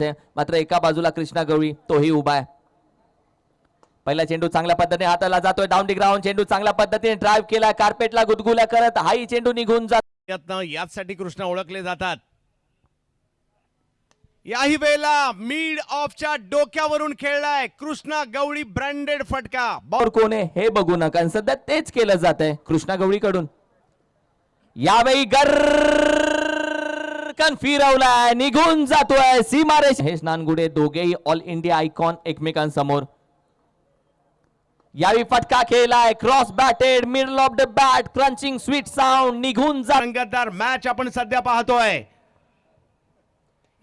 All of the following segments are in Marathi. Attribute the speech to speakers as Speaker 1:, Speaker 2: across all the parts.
Speaker 1: मात्र एका बाजूला कृष्णा गवळी तोही उभा आहे. पहिला चेंडू चांगल्या पद्धतीने हाताला जातोय. डाऊन दी ग्राउंड चेंडू चांगल्या पद्धतीने ड्राइव्ह केला. कार्पेटला गुदगुल्या करत हाही चेंडू निघून जात.
Speaker 2: यासाठी कृष्णा ओळखले जातात. याही वेळेला मिड ऑफच्या डोक्यावरून खेळलाय कृष्णा गवळी. ब्रँडेड फटका.
Speaker 1: बॉल कोण आहे हे बघू नका. सध्या तेच केलं जात आहे कृष्णा गवळीकडून. यावेळी गरकन फिरवलाय, निघून जातोय सीमारेष. हे नानगुडे दोघेही ऑल इंडिया आयकॉन एकमेकांसमोर. यावेळी फटका खेळलाय. Cross batted middle of the bat. Crunching sweet sound. निघून जा.
Speaker 2: रंगतदार मॅच आपण सध्या पाहतोय.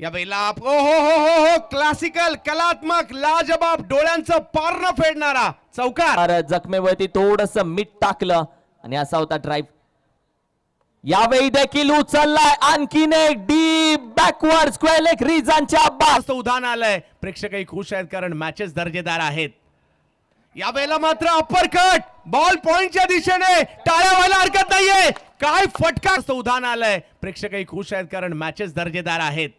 Speaker 2: या वेळेला हो हो हो हो क्लासिकल, कलात्मक, लाजबाब, डोळ्यांचं पारणं फेडणारा चौकार.
Speaker 1: जखमेवरती थोडस मीठ टाकलं आणि असा होता ड्राइव्ह. यावेळी देखील उचललाय आणखीन एक डीप बॅकवर्ड स्क्वेअर लेग रिझनच्या
Speaker 2: बाद. उदाहरण आलंय. प्रेक्षकही खुश आहेत कारण मॅचेस दर्जेदार आहेत. या वेळेला मात्र अप्परकट. बॉल पॉइंटच्या दिशेने. टाळ्या व्हायला हरकत नाहीये. काय फटका. उदाहरण आलंय. प्रेक्षकही खुश आहेत कारण मॅचेस दर्जेदार आहेत.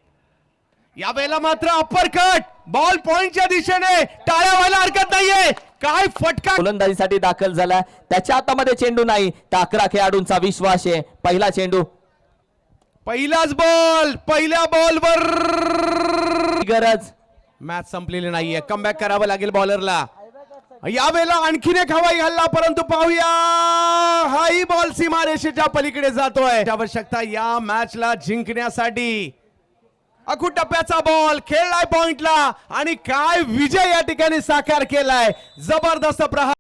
Speaker 2: या वेळेला मात्र अप्परकट. बॉल पॉइंटच्या दिशेने. टाळ्या व्हायला हरकत नाहीये. काय फटका.
Speaker 1: गोलंदाजीसाठी दाखल झाला. त्याच्या हातामध्ये चेंडू नाही. तर 11 खेळाडूंचा विश्वास आहे. पहिला चेंडू.
Speaker 2: पहिलाच बॉल. पहिल्या बॉलवर
Speaker 1: गरज.
Speaker 2: मॅच संपलेली नाहीये. कमबॅक करावं लागेल बॉलरला. यावेळेला आणखीन एक हवाई हल्ला. परंतु पाहूया हाही बॉल सीमारेषेच्या पलीकडे जातोय. आवश्यकता या मॅचला जिंकण्यासाठी. अखू टप्प्याचा बॉल खेळलाय पॉइंटला आणि काय विजय या ठिकाणी साकार केलाय. जबरदस्त प्रहार.